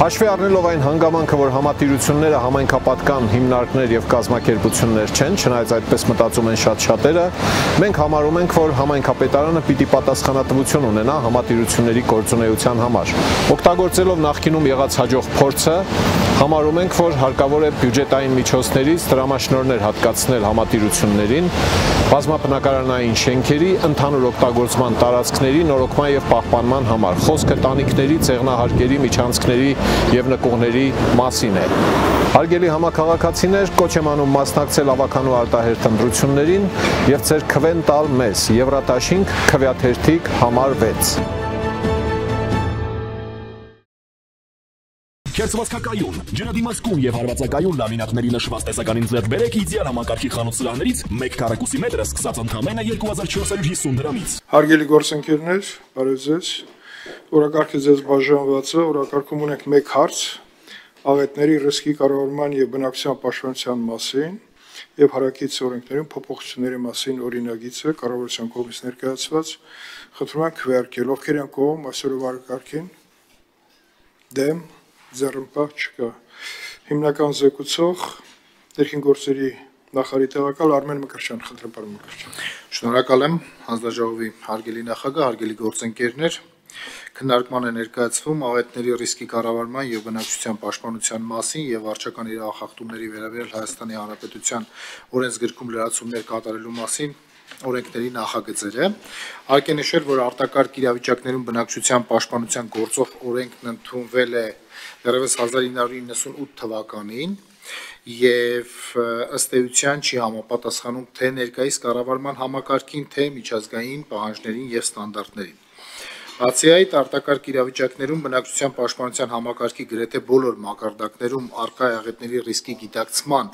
Հաշվի առնելով այն հանգամանքը, որ համատիրությունները համայնքապատկան հիմնարկներ եւ կազմակերպություններ չեն, չնայած այդպես մտածում են շատ շատերը, մենք համարում ենք, որ համայնքապետարանը պիտի պատասխանատվություն ունենա համատիրությունների գործունեության համար։ Օգտագործելով նախկինում եղած հաջող փորձը, համարում ենք, որ հարկավոր է բյուջետային միջոցներից դրամաշնորհներ հատկացնել համատիրություններին, բազմաբնակարանային շենքերի, ընդհանուր օգտագործման տարածքների նորոգման եւ պահպանման համար։ Խոսքը տանիքների, ցեղնահարկերի, միջանցքների եւ նկուղների մասին է։ Հարգելի համաքաղաքացիներ, կոչ եմ անում մասնակցել ավականու արտահերթ ընտրություններին եւ ձեր քվեն տալ մեզ Եվրատաշինք քվեաթերթիկ համար 6։ Քերծվածքակայուն, ջրադիմացկուն եւ հարվածակայուն լամինատների նշված տեսականին ձեռք բերեք իդեալ համակարգի խանութ սրահներից 1 քառակուսի մետրը սկսած ընդամենը 2450 դրամից։ Հարգելի գործընկերներ, բարև ձեզ։ Օրակարգը ձեզ բաժանված է, օրակարգում ունենք 1 հարց աղետների ռիսկի կառավարման եւ բնակչության պաշտպանության մասին եւ հարակից օրենքներում փոփոխությունների մասին օրինագիծը կառավարության կողմից ներկայացված խնդրում եմ քվեարկել ովքեր են կողմ այսօր օրակարգին դեմ ձեռնպահ չկա։ Հիմնական զեկուցող ներքին գործերի նախարարի տեղակալ Արմեն Մկրտչյան, խնդրեմ պարոն Մկրտչյան։ Շնորհակալ եմ հանձնաժողովի հարգելի նախագահ, հարգելի գործընկերներ։ Քննարկման է ներկայացվում աղետների ռիսկի կառավարման եւ բնակչության պաշտպանության մասին եւ վարչական իրավախախտումների վերաբերյալ Հայաստանի Հանրապետության օրենսգրքում լրացումներ կատարելու մասին օրենքների նախագծերը։ Հարկ է նշել, որ արտակարգ իրավիճակներում բնակչության պաշտպանության գործող օրենքն ընդունվել է դեռևս 1998 թվականին եւ ըստ էության չի համապատասխանում թե ներկայիս կառավարման համակարգին, թե միջազգային պահանջներին եւ ստանդարտներին։ Բացի այդ, արտակարգ իրավիճակներում բնակչության պաշտպանության համակարգի գրեթե բոլոր մակարդակներում առկա աղետների ռիսկի գիտակցման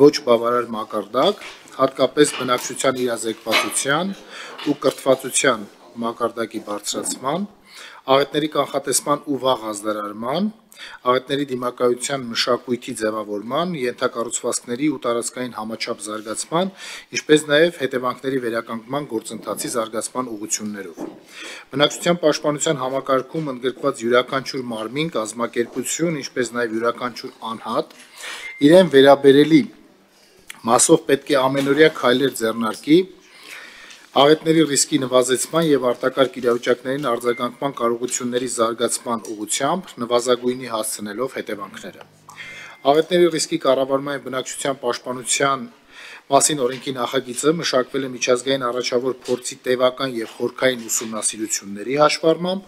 ոչ բավարար մակարդակ, հատկապես բնակչության իրազեկվածության ու կրթվածության մակարդակի բարձրացման, աղետների կանխատեսման ու վաղ ազդարարման, աղետների դիմակայության մշակույթի ձևավորման, ենթակառուցվածքների ու տարածքային համաչափ զարգացման, ինչպես նաև հետևանքների վերականգնման գործընթացի զարգացման ուղղություններով։ Բնակչության պաշտպանության համակարգում ընդգրկված յուրաքանչյուր մարմին, կազմակերպություն, ինչպես նաև յուրաքանչյուր անհատ իրեն վերաբերելի մասով պետք է ամենօրյա քայլեր ձեռնարկի աղետների ռիսկի նվազեցման եւ արտակարգ իրավիճակներին արձագանքման կարողությունների զարգացման ուղղությամբ նվազագույնի հասցնելով հետևանքները։ Աղետների ռիսկի կառավարման եւ բնակչության պաշտպանության մասին օրենքի նախագիծը մշակվել է միջազգային առաջավոր փորձի տևական եւ խորքային ուսումնասիրությունների հաշվառմամբ,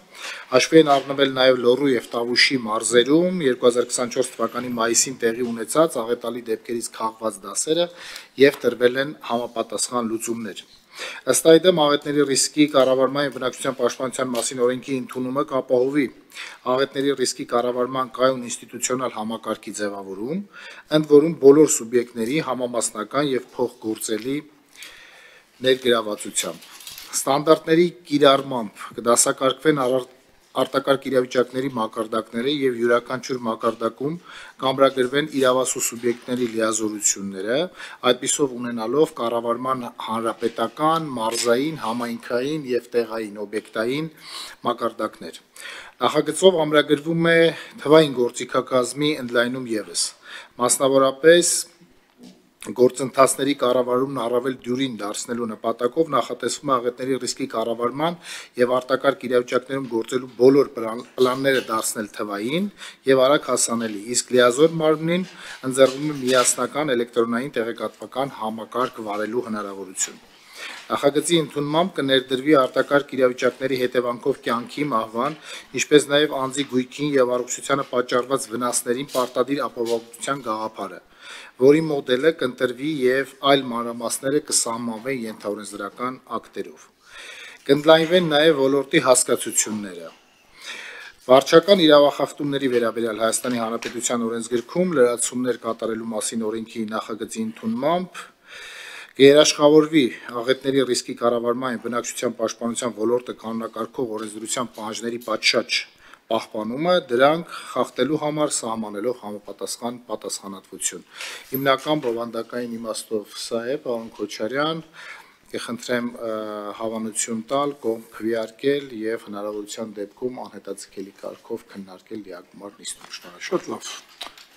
հաշվի են առնվել նաեւ Լոռու եւ Տավուշի մարզերում 2024 թվականի մայիսին տեղի ունեցած աղետալի դեպքերից քաղված դասերը եւ տրվել են համապատասխան լուծումներ։ Ըստ այդմ աղետների ռիսկի կառավարման եւ բնակչության պաշտպանության մասին օրենքի ընդունումը կապահովի աղետների ռիսկի կառավարման կայուն ինստիտուցիոնալ համակարգի ձևավորում, ընդ որում բոլոր սուբյեկտների համամասնական եւ փոխգործելի ներգրավվածությամբ։ Ստանդարտների կիրառմամբ կդասակարգվեն արտակարգ իրավիճակների մակարդակները եւ յուրաքանչյուր մակարդակում կամրագրվեն իրավասու սուբյեկտների լիազորությունները, այդպիսով ունենալով կառավարման հանրապետական, մարզային, համայնքային եւ տեղային օբյեկտային մակարդակներ։ Նախագծով ամրագրվում է թվային գործիքակազմի ընդլայնում եւս, մասնավորապես գործընթացների կառավարումն առավել դյուրին դարձնելու նպատակով նախատեսվում է աղետների ռիսկի կառավարման եւ արտակարգ իրավիճակներում գործելու բոլոր պլանները դարձնել թվային եւ արագ հասանելի, իսկ լիազոր մարմնին ընձեռվում է միասնական էլեկտրոնային տեղեկատվական համակարգ վարելու հնարավորություն։ Նախագծի ընդունմամբ կներդրվի արտակարգ իրավիճակների հետևանքով կյանքի մահվան, ինչպես նաև անձի գույքին եւ առողջությանը պատճառված վնասներին պարտադիր ապահովության գաղափարը, որի մոդելը կընտրվի եւ այլ մանրամասները կսահմանվեն ենթաօրենսդրական ակտերով։ Կընդլայնվեն նաև ոլորտի հասկացությունները։ Վարչական իրավախախտումների վերաբերյալ Հայաստանի Հանրապետության օրենսգրքում լրացումներ կատարելու մասին օրենքի նախագծի ընդունմամբ կերաշխավորվի աղետների ռիսկի կառավարման եւ բնակչության պաշտպանության ոլորտը կանոնակարգող օրենսդրության պահանջների պատշաճ պահպանումը, դրանք խախտելու համար սահմանելով համապատասխան պատասխանատվություն։ Հիմնական բովանդակային իմաստով սա է, պարոն Քոչարյան, կխնդրեմ հավանություն տալ, կողմ քվեարկել եւ հնարավորության դեպքում անհետաձգելի կարգով քննարկել լիագումար նիստում։ Շնորհակալ։ Շատ լավ։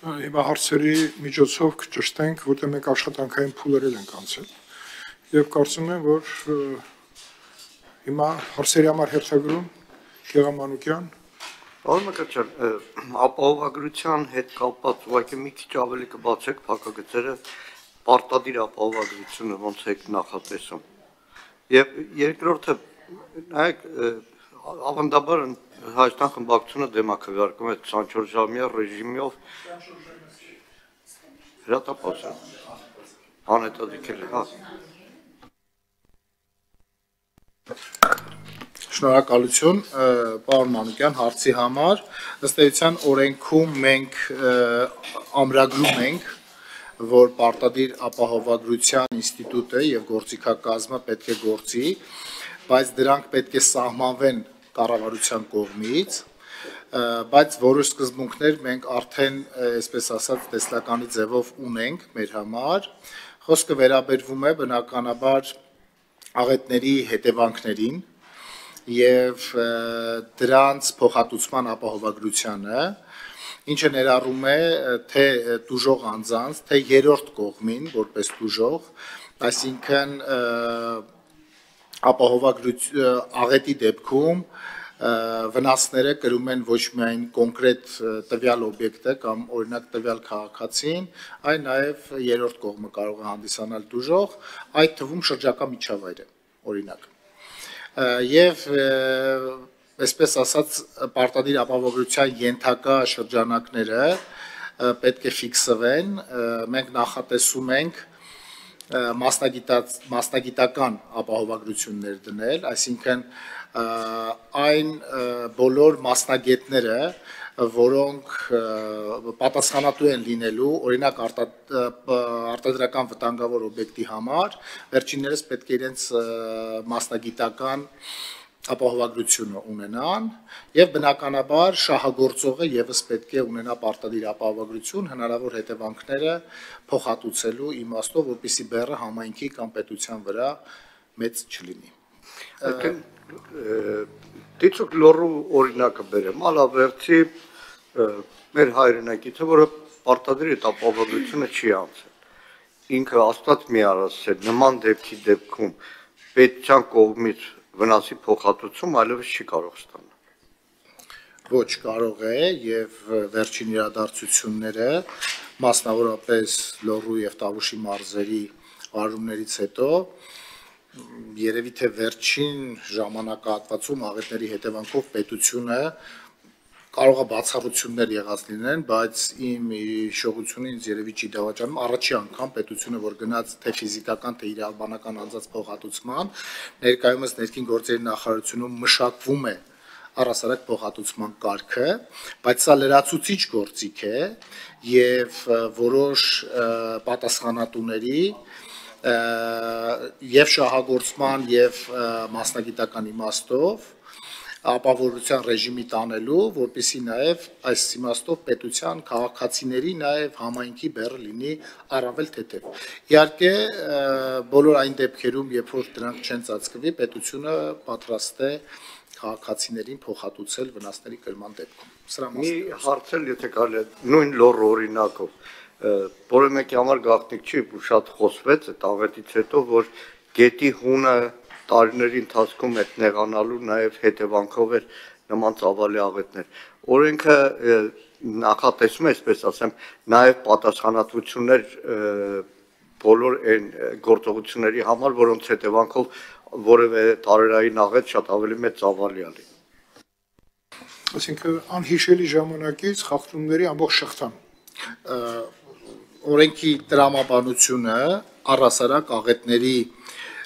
Հիմա հարցերի միջոցով կճշտենք, որտեղ մենք աշխատանքային փուլերել ենք անցել։ Եվ կարծում եմ, որ հիմա հարցերի համար հերթագրում Գեղամանուկյան։ Պարոն Մկրտչյան, ապահովագրության հետ կապված ուղղակի մի քիչ ավելի կբացեք փակագծերը պարտադիր ապահովագրությունը ոնց եք նախատեսում։ Եվ երկրորդը, նայեք, ավանդաբար Հայաստան խմբակցությունը դեմաքվեարկում է 24-ժամյա ռեժիմով հրատապարը անհետաձգել, հա։ Շնորհակալություն, պարոն Մանուկյան, հարցի համար։ Ըստ էության օրենքում մենք ամրագրում ենք, որ պարտադիր ապահովագրության ինստիտուտը եւ գործիքակազմը պետք է գործի, բայց դրանք պետք է սահմանվեն կառավարության կողմից, բայց որոշ սկզբունքներ մենք արդեն, այսպես ասած, տեսլականի ձևով ունենք մեր համար։ Խոսքը վերաբերվում է բնականաբար աղետների հետևանքներին եւ դրանց փոխհատուցման ապահովագրությանը, ինչը ներառում է թե տուժող անձանց, թե երրորդ կողմին որպես տուժող, այսինքն աղետի դեպքում վնասները կրում են ոչ միայն կոնկրետ տվյալ օբյեկտը կամ օրինակ տվյալ քաղաքացին, այլ նաև երրորդ կողմը կարող է հանդիսանալ տուժող, այդ թվում շրջակա միջավայրը, օրինակ։ Եվ այսպես ասած պարտադիր ապահովագրության ենթակա շրջանակները պետք է ֆիքսվեն, մենք նախատեսում ենք մասնագիտական ապահովագրություններ դնել, այսինքն այն բոլոր մասնագետները, որոնք պատասխանատու են լինելու, օրինակ արտադրական վտանգավոր օբյեկտի համար, վերջիններս պետք է իրենց մասնագիտական ապահովագրությունը ունենան եւ բնականաբար շահագործողը եւս պետք է ունենա պարտադիր ապահովագրություն հնարավոր հետևանքները փոխհատուցելու իմաստով, որպեսզի բեռը համայնքի կամ պետության վրա մեծ չլինի։ Դիցուկ լոռու օրինակը բերեմ, ալավերցի մեր հայրենակիցը, որը պարտադիր ապահովագրությունը չի անցել։ Ինքը աստված մի արասել, նման դեպքի դեպքում պետության կողմից վնասի փոխհատուցում այլևս չի կարող ստանալ։ Ոչ կարող է եւ վերջին իրադարձությունները, մասնավորապես լոռու եւ Տավուշի մարզերի վարումներից հետո երևի թե վերջին ժամանակահատվածում աղետների հետևանքով պետությունը կարող է բացառություններ եղած լինեն, բայց իմ հիշողությունը ինձ երևի չի դավաճանում առաջի անգամ պետությունը, որ գնաց թե ֆիզիկական, թե իրավաբանական անձանց փոխհատուցման, ներկայումս ներքին գործերի նախարարությունում մշակվում է առհասարակ փոխհատուցման կարգը, բայց սա լրացուցիչ գործիք է եւ որոշ պատասխանատուների եւ շահագործման եւ մասնագիտական իմաստով ապահովության ռեժիմի տանելու, որպեսզի նաև այս իմաստով պետության քաղաքացիների նաև համայնքի բեռը լինի առավել թեթև։ Իհարկե բոլոր այն դեպքերում, երբ որ դրանք չեն ծածկվի, պետությունը պատրաստ է քաղաքացիներին փոխհատուցել վնասների կրման դեպքում։ Սրա մի հարցել, եթե կարելի է, նույն լոռ օրինակով, որը մեկի համար գաղտնիք չի, ու շատ խոսվեց այդ աղետից հետո, որ գետի հունը տարիների ընթացքում այդ նեղանալու նաև հետևանքով էր նման ծավալի աղետներ։ Օրենքը նախատեսում է, այսպես ասեմ, նաև պատասխանատվություններ բոլոր այն գործողությունների համար, որոնց հետևանքով որևէ տարերային աղետ շատ ավելի մեծ ծավալի ալի։ Այսինքն անհիշելի ժամանակից խախտումների ամբողջ շղթան։ Օրենքի տրամաբանությունը առհասարակ աղետների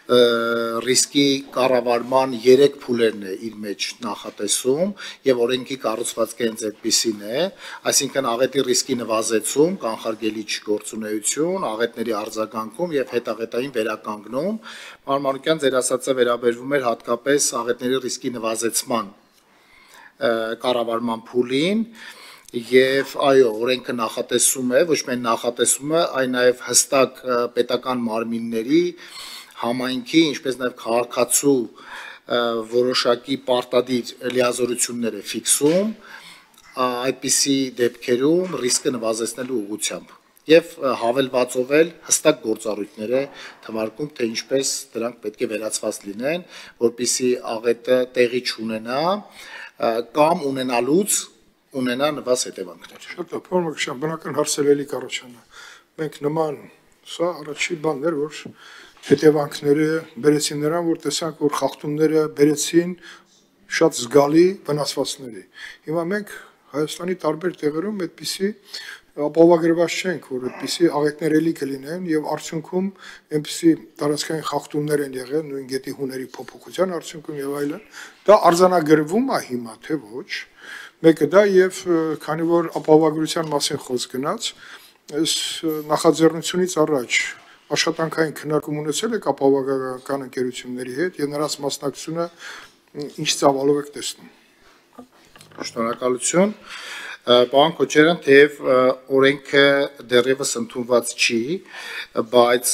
ռիսկի կառավարման 3 փուլերն է իր մեջ նախատեսում եւ օրենքի կառուցվածքը հենց այդպիսին է, այսինքն աղետի ռիսկի նվազեցում, կանխարգելիչ գործունեություն, աղետների արձագանքում եւ հետաղետային վերականգնում։ Մանուկյան ձեր ասածը վերաբերվում էր հատկապես աղետների ռիսկի նվազեցման կառավարման փուլին եւ այո, օրենքը նախատեսում է, ոչ միայն նախատեսում է, այլ նաեւ հստակ պետական մարմինների համայնքի, ինչպես նաև քաղաքացու որոշակի պարտադիր լիազորություններ է ֆիքսում այդպիսի դեպքերում ռիսկը նվազեցնելու ուղղությամբ եւ հավելվածով էլ հստակ գործառույթներ է թվարկում, թե ինչպես դրանք պետք է վերացված լինեն, որպեսզի աղետը տեղի չունենա կամ ունենալուց ունենա նվազ հետևանքներ։ Շատ լավ, պարոն Մակրիշյան, բնական հարցեր էլի կառաջանա։ Մենք նման սա առաջի բանն էր, որ հետևանքները բերեցին նրան, որ տեսանք, որ խախտումները բերեցին շատ զգալի վնասվածքների։ Հիմա մենք Հայաստանի տարբեր տեղերում այդպիսի ապահովագրված չենք, որ այդպիսի աղետներ էլի կլինեն եւ արդյունքում այնպիսի տարածքային խախտումներ են եղել նույն գետի հուների փոփոխության արդյունքում եւ այլն։ Դա արձանագրվում է հիմա, թե ոչ։ Մեկը դա եւ քանի որ ապահովագրության մասին խոսք գնաց, այս նախաձեռնությունից առաջ աշխատանքային քննարկում ունեցել եք ապահովագրական ընկերությունների հետ եւ նրանց մասնակցությունը ինչ ծավալով եք տեսնում։ Շնորհակալություն։ Պարոն Քոչարյան, թեև օրենքը դեռևս ընդունված չի, բայց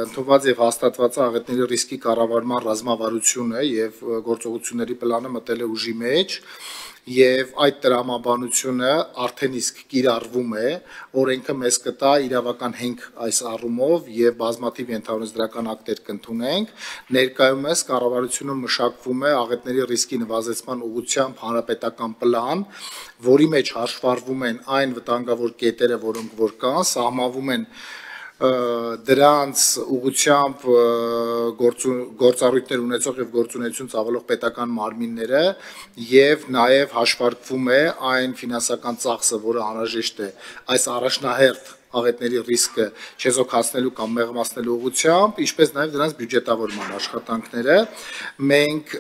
ընդունված եւ հաստատված աղետների ռիսկի կառավարման ռազմավարությունը եւ գործողությունների պլանը մտել է ուժի մեջ եւ այդ տրամաբանությունը արդեն իսկ կիրառվում է, օրենքը մեզ կտա իրավական հենք այս առումով եւ բազմաթիվ ենթահորինսդրական ակտեր կընդունենք, ներկայումս կառավարությունը մշակվում է աղետների ռիսկի նվազեցման ուղղությամբ հանրապետական պլան, որի մեջ հաշվառվում են այն վտանգավոր կետերը, որոնք որ կան, սահմանվում են դրանց ուղղությամբ գործառույթներ ունեցող եւ գործունեություն ծավալող պետական մարմինները եւ նաեւ հաշվարկվում է այն ֆինանսական ծախսը, որը անհրաժեշտ է այս առաջնահերթ աղետների ռիսկը չեզոքացնելու կամ մեղմացնելու ուղղությամբ, ինչպես նաեւ դրանց բյուջետավորման աշխատանքները։ Մենք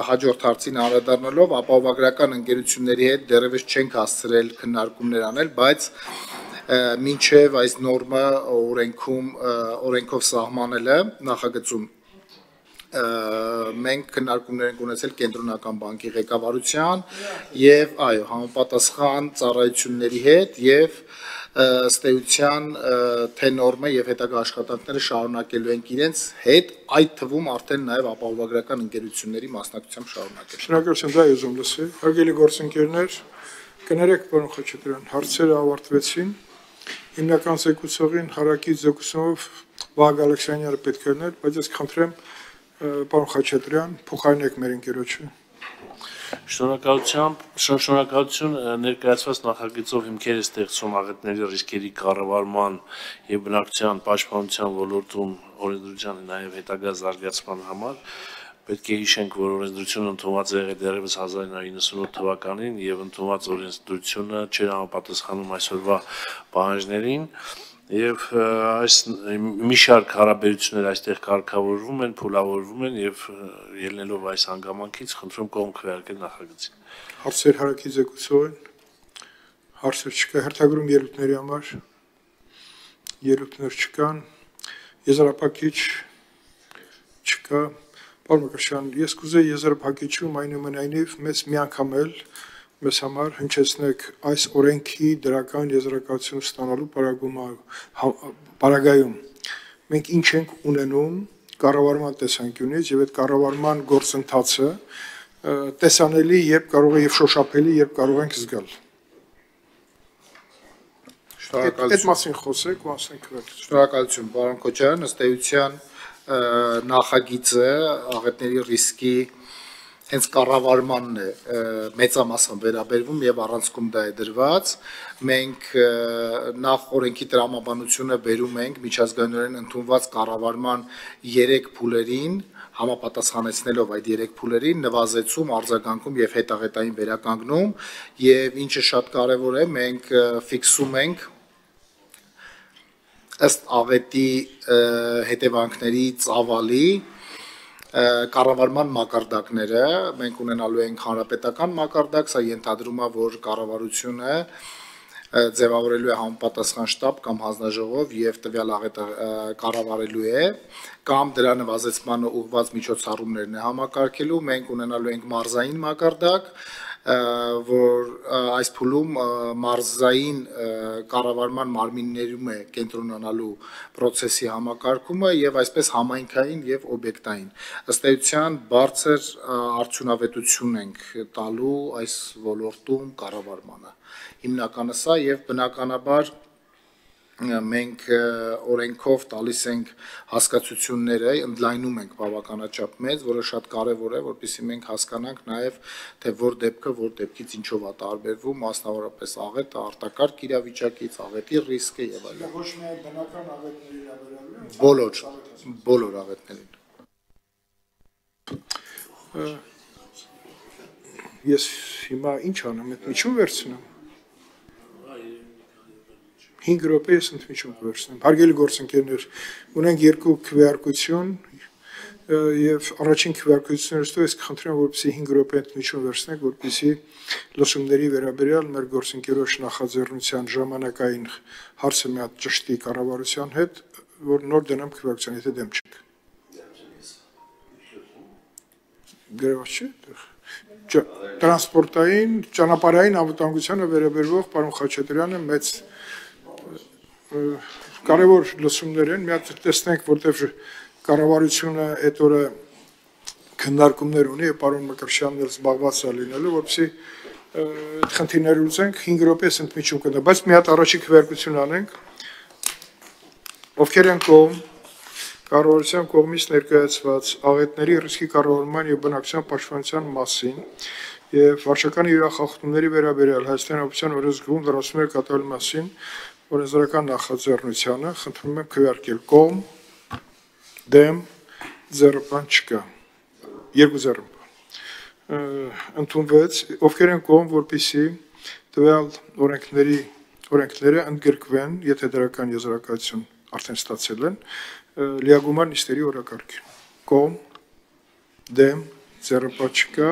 հաջորդ հարցին անդրադառնալով ապահովագրական ընկերությունների հետ դեռևս չենք հասցրել քննարկումներ անել, բայց մինչև այս նորմը օրենքով սահմանելը նախագծում մենք քննարկումներ ենք ունեցել կենտրոնական բանկի ղեկավարության եւ համապատասխան ծառայությունների հետ եւ ըստ էության թե նորմը եւ հետագա աշխատանքները շարունակելու ենք իրենց հետ, այդ թվում արդեն նաեւ ապահովագրական ընկերությունների մասնակցությամբ շարունակել։ Շնորհակալություն, դա ուզում լսել։ Հարգելի գործընկերներ, կներեք, պարոն Խաչատրյան, հարցերը ավարտվեցին։ Հիմնական զեկուցողին հարակից զեկուցումով Վահագ Ալեքսանյանը պետք է լիներ, բայց ես խնդրեմ պարոն Խաչատրյան, փոխարինեք մեր ընկերոջը։ Շնորհակալություն ներկայացված նախագծով հիմքեր է ստեղծում աղետների ռիսկերի կառավարման եւ բնակչության պաշտպանության ոլորտում օրենսդրության նաեւ հետագա զարգացման համար։ Պետք է հիշենք, որ օրենսդրությունը ընդունված է եղել դեռևս 1998 թվականին եւ ընդունված օրենսդրությունը չէր համապատասխանում այսօրվա պահանջներին եւ այս մի շարք հարաբերություններ այստեղ կարգավորվում են, փուլավորվում են եւ ելնելով այս հանգամանքից խնդրում կողմ քվեարկել նախագծին։ Հարցեր հարակից զեկուցողին։ Հարցեր չկա, հերթագրում ելույթների համար։ Ելույթներ չկան։ Եզրափակիչ չկա։ Պարոն Մակրիշյան, ես կուզեի եզրափակիչում այնուամենայնիվ մեզ միանգամ էլ մեզ համար հնչեցնեք այս օրենքի դրական եզրակացություն ստանալու պարագայում մենք ինչ ենք ունենում կառավարման տեսանկյունից եւ այդ կառավարման գործընթացը տեսանելի երբ կարող է եւ շոշափելի երբ կարող ենք զգալ։ Այդ մասին խոսեք ու ասենք վերջ։ Շնորհակալություն, պարոն Քոչարյան, ըստ էության նախագիծը աղետների ռիսկի հենց կառավարմանն է մեծամասն վերաբերվում եւ առանցքում դա է դրված։ Մենք նախ օրենքի տրամաբանությունը բերում ենք միջազգայինորեն ընդունված կառավարման 3 փուլերին, համապատասխանեցնելով այդ 3 փուլերին, նվազեցում, արձագանքում եւ հետագետային վերականգնում եւ ինչը շատ կարեւոր է, մենք ֆիքսում ենք ըստ աղետի հետևանքների ծավալի կառավարման մակարդակները, մենք ունենալու ենք հանրապետական մակարդակ, սա ենթադրում է, որ կառավարությունը ձևավորելու է համապատասխան շտաբ կամ հանձնաժողով եւ տվյալ աղետը կառավարելու է, կամ դրա նվազեցմանը ուղղված միջոցառումներն է համակարգելու, մենք ունենալու ենք մարզային մակարդակ, որ այս փուլում մարզային կառավարման մարմիններում է կենտրոնանալու process-ի համակարգումը եւ այսպես համայնքային եւ օբյեկտային։ Ըստ էության բարձր արդյունավետություն ենք տալու այս ոլորտում կառավարմանը։ Հիմնականը սա եւ բնականաբար մենք օրենքով տալիս ենք հասկացությունները, ընդլայնում ենք բավականաչափ մեծ, որը շատ կարևոր է, որպեսզի մենք հասկանանք նաև թե որ դեպքը որ դեպքից ինչով է տարբերվում, մասնավորապես աղետը արտակարգ իրավիճակից, աղետի ռիսկը եւ այլն։ Ոչ միայն բնական աղետների վերաբերյալ, բոլոր աղետներին։ Ես հիմա ինչ անեմ, այդ միջում վերցնեմ։ 5 րոպե ես ընդմիջում կվերցնեմ։ Հարգելի գործընկերներ, ունենք երկու քվեարկություն եւ առաջին քվեարկությունից հետո ես կխնդրեմ, որպեսզի 5 րոպե ընդմիջում վերցնենք, որպեսզի լսումների վերաբերյալ մեր գործընկերոջ նախաձեռնության ժամանակային հարցը մի հատ ճշտի կառավարության հետ, որ նոր դնեմ քվեարկության, եթե դեմ չեք։ Գրված չէ։ Տրանսպորտային, ճանապարհային անվտանգությանը վերաբերող պարոն Խաչատրյանը մեծ կարևոր լսումներ են, մի հատ տեսնենք, որտեղ կառավարությունը այդ օրը քննարկումներ ունի, պարոն Մկրտչյանն էլ զբաղված է լինելու, որպեսզի խնդիրներ լուծենք, 5 րոպե ընդմիջում կդա, բայց մի հատ առաջի քվեարկություն անենք, ովքեր են կողմ, կառավարության կողմից ներկայացված աղետների ռիսկի կառավարման եւ բնակչության պաշտպանության մասին եւ վարչական իրախախտումների վերաբերյալ Հայաստանի Հանրապետության օրենսգրքում դրացումների կատարելու մասին օրենսդրական նախաձեռնությանը խնդրում եմ քվեարկել կողմ, դեմ, ձեռնպան չկա, երկու ձեռնպան ընդունվեց, ովքեր են կողմ, որպեսզի տվյալ օրենքները ընդգրկվեն, եթե դրական եզրակացություն արդեն ստացել են, լիագումար նիստերի օրակարգին, կողմ, դեմ, ձեռնպան չկա,